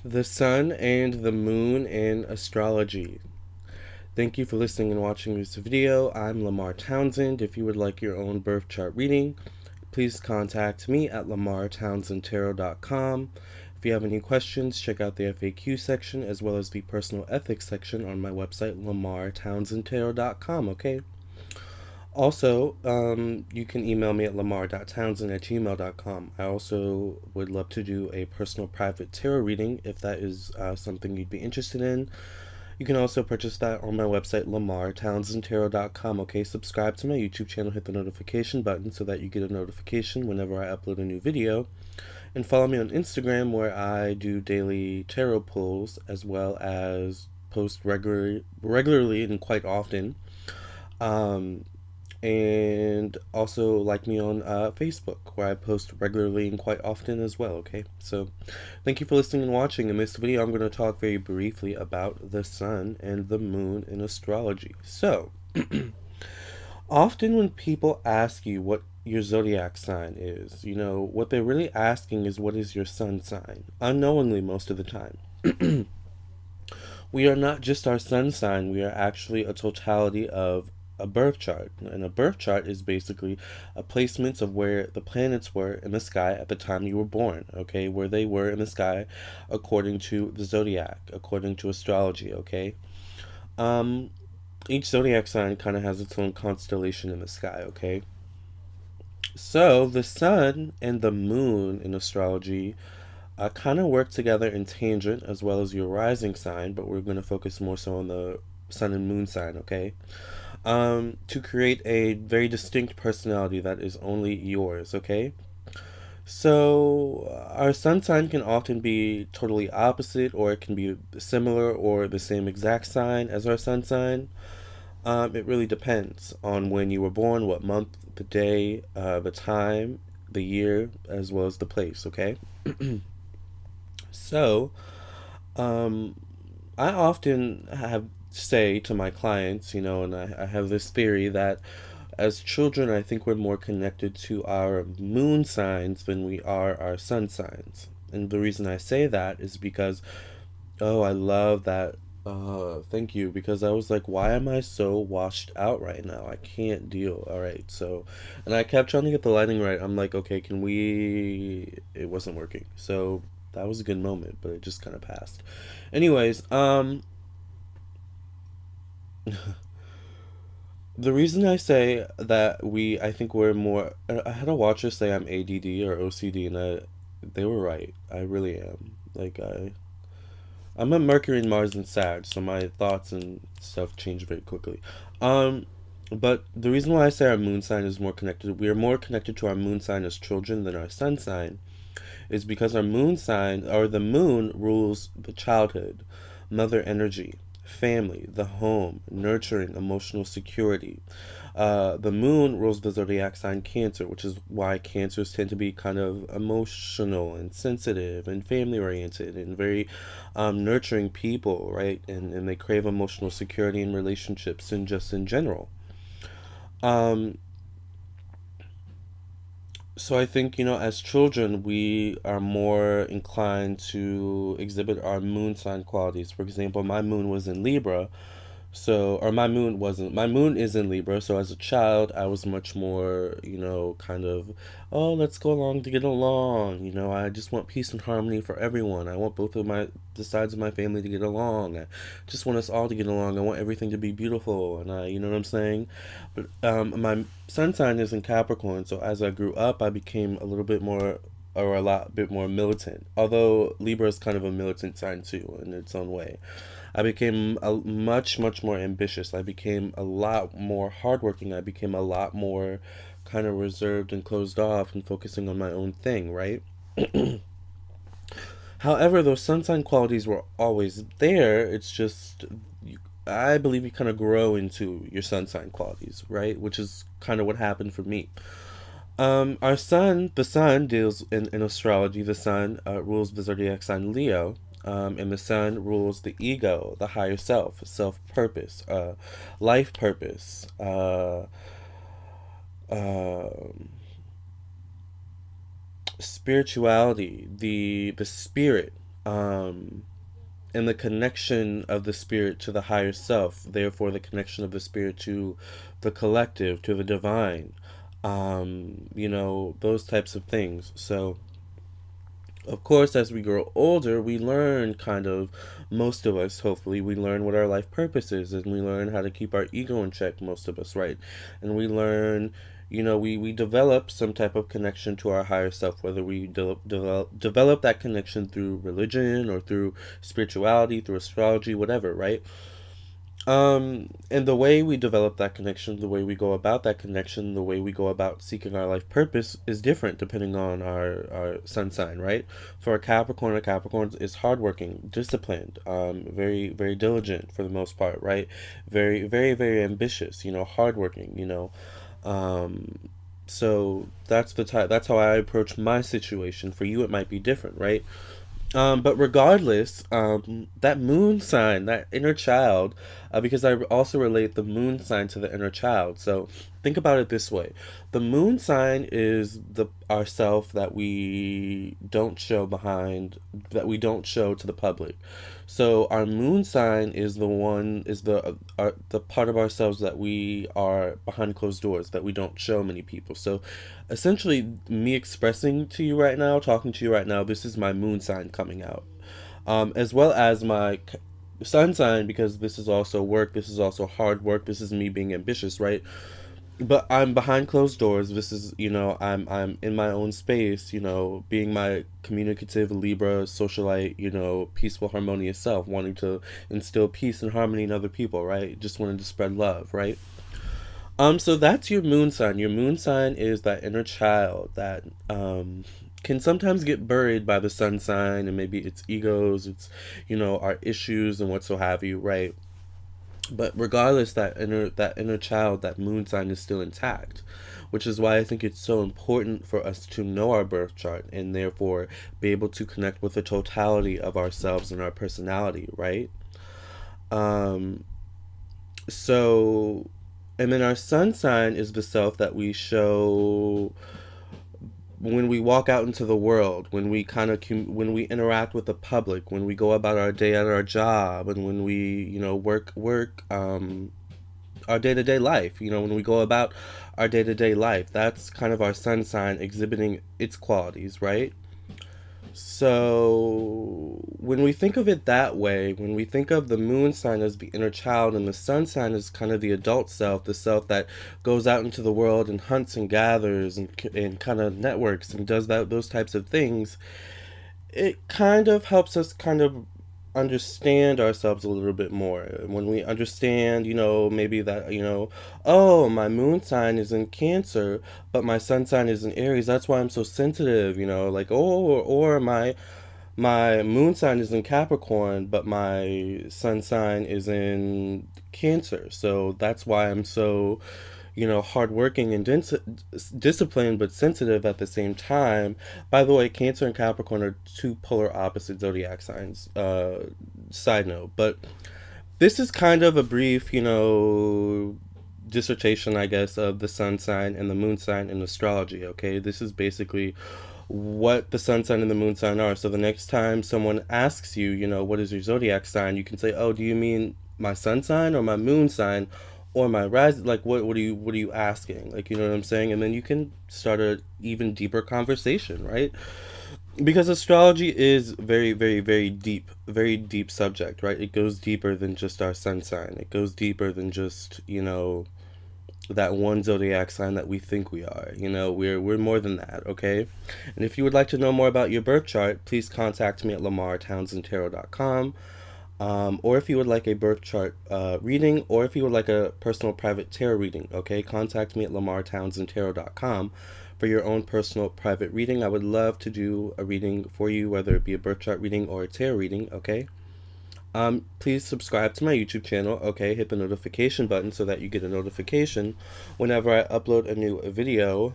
The Sun and the Moon in Astrology. Thank you for listening and watching this video. I'm Lamar Townsend. If you would like your own birth chart reading, please contact me at lamartownsendtarot.com. If you have any questions, check out the FAQ section as well as the personal ethics section on my website, lamartownsendtarot.com, okay? Also, you can email me at lamar.townsend@gmail.com. I also would love to do a personal private tarot reading if that is something you'd be interested in. You can also purchase that on my website, lamartownsendtarot.com. Okay, subscribe to my YouTube channel, hit the notification button so that you get a notification whenever I upload a new video. And follow me on Instagram where I do daily tarot pulls as well as post regularly and quite often. Um, and also like me on Facebook, where I post regularly and quite often as well, okay? So, thank you for listening and watching. In this video, I'm going to talk very briefly about the sun and the moon in astrology. So, often when people ask you what your zodiac sign is, what they're really asking is what is your sun sign, unknowingly most of the time. We are not just our sun sign, we are actually a totality of a birth chart. And a birth chart is basically a placement of where the planets were in the sky at the time you were born, okay? Where they were in the sky according to the zodiac, according to astrology, okay? Um, each zodiac sign kind of has its own constellation in the sky, okay? So the sun and the moon in astrology kind of work together in tangent as well as your rising sign, but we're going to focus more so on the sun and moon sign, okay? To create a very distinct personality that is only yours, okay? So, our sun sign can often be totally opposite, or it can be similar or the same exact sign as our sun sign. It really depends on when you were born, what month, the day, the time, the year, as well as the place, okay? So, um, I often have say to my clients, and I have this theory that as children, I think we're more connected to our moon signs than we are our sun signs. And the reason I say that is because, oh, I love that. Thank you. Because I was like, why am I so washed out right now? I can't deal. All right. So, and I kept trying to get the lighting right. I'm like, okay, can we? It wasn't working. So that was a good moment, but it just kind of passed. Anyways, the reason I say that I think we're more. I had a watcher say I'm ADD or OCD, and they were right. I really am. I'm a Mercury and Mars and Sag, so my thoughts and stuff change very quickly. Um, but the reason why I say our moon sign is more connected, we are more connected to our moon sign as children than our sun sign, is because our moon sign, or the moon, rules the childhood, mother energy, family, the home, nurturing, emotional security. The moon rules the zodiac sign Cancer, which is why Cancers tend to be kind of emotional and sensitive and family oriented and very nurturing people, right? And they crave emotional security in relationships and just in general. Um, so I think, as children, we are more inclined to exhibit our moon sign qualities. For example, my moon was in Libra, so, or my moon wasn't. My moon is in Libra. So as a child, I was much more, kind of, oh, let's go along to get along. I just want peace and harmony for everyone. I want both of the sides of my family to get along. I just want us all to get along. I want everything to be beautiful. And you know what I'm saying? But my sun sign is in Capricorn. So as I grew up, I became a little bit more, or a lot bit more militant. Although Libra is kind of a militant sign too in its own way. I became much, much more ambitious. I became a lot more hardworking. I became a lot more kind of reserved and closed off and focusing on my own thing, right? However, those sun sign qualities were always there. It's just, I believe you kind of grow into your sun sign qualities, right? Which is kind of what happened for me. The sun deals in astrology. The sun rules the zodiac sign Leo, and the sun rules the ego, the higher self, self purpose, life purpose, uh, spirituality, the spirit. um, and the connection of the spirit to the higher self, therefore the connection of the spirit to the collective, to the divine, those types of things. So of course, as we grow older, we learn kind of, most of us, hopefully, we learn what our life purpose is, and we learn how to keep our ego in check, most of us, right? And we learn, we develop some type of connection to our higher self, whether we develop that connection through religion or through spirituality, through astrology, whatever, right? And the way we develop that connection, the way we go about that connection, the way we go about seeking our life purpose is different depending on our sun sign, right? For a Capricorn is hardworking, disciplined, very, very diligent for the most part, right? Very, very, very ambitious, hardworking, Um, so that's the type, that's how I approach my situation. For you, it might be different, right? But regardless, that moon sign, that inner child, because I also relate the moon sign to the inner child. So think about it this way: the moon sign is the ourself that we don't show behind, that we don't show to the public. So our moon sign is the part of ourselves that we are behind closed doors, that we don't show many people. So essentially, me expressing to you right now, talking to you right now, this is my moon sign coming out, as well as my sun sign, because this is also work, this is also hard work, this is me being ambitious, right? But I'm behind closed doors. This is, I'm in my own space, being my communicative Libra socialite, peaceful, harmonious self, wanting to instill peace and harmony in other people, right? Just wanting to spread love, right? So that's your moon sign. Your moon sign is that inner child that can sometimes get buried by the sun sign, and maybe its egos, its our issues and what so have you, right? But regardless, that inner child, that moon sign is still intact, which is why I think it's so important for us to know our birth chart and therefore be able to connect with the totality of ourselves and our personality, right? Um, so, and then our sun sign is the self that we show when we walk out into the world, when we when we interact with the public, when we go about our day at our job, and when we work our day-to-day life, when we go about our day-to-day life, that's kind of our sun sign exhibiting its qualities, right? So when we think of it that way, when we think of the moon sign as the inner child and the sun sign as kind of the adult self, the self that goes out into the world and hunts and gathers and kind of networks and does those types of things, it kind of helps us kind of understand ourselves a little bit more. When we understand, maybe that, oh, my moon sign is in Cancer, but my sun sign is in Aries. That's why I'm so sensitive, like, oh, or my moon sign is in Capricorn, but my sun sign is in Cancer. So that's why I'm so, hardworking and disciplined, but sensitive at the same time. By the way, Cancer and Capricorn are two polar opposite zodiac signs. Side note, but this is kind of a brief, dissertation, I guess, of the sun sign and the moon sign in astrology. Okay, this is basically what the sun sign and the moon sign are. So the next time someone asks you, what is your zodiac sign, you can say, oh, do you mean my sun sign or my moon sign or my rise? Like, what are you asking? Like, you know what I'm saying? And then you can start a even deeper conversation, right? Because astrology is very, very, very deep subject, right? It goes deeper than just our sun sign. It goes deeper than just, that one zodiac sign that we think we are. We're more than that, okay? And if you would like to know more about your birth chart, please contact me at lamartownsendtarot.com. Or if you would like a birth chart reading, or if you would like a personal private tarot reading, okay, contact me at lamartownsendtarot.com for your own personal private reading. I would love to do a reading for you, whether it be a birth chart reading or a tarot reading, okay? Please subscribe to my YouTube channel, okay? Hit the notification button so that you get a notification whenever I upload a new video.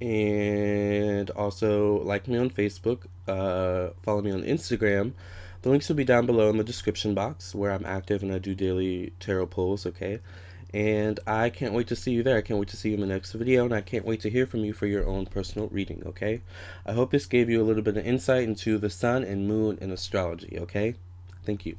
And also like me on Facebook, follow me on Instagram. The links will be down below in the description box where I'm active and I do daily tarot pulls, okay? And I can't wait to see you there. I can't wait to see you in the next video, and I can't wait to hear from you for your own personal reading, okay? I hope this gave you a little bit of insight into the sun and moon and astrology, okay? Thank you.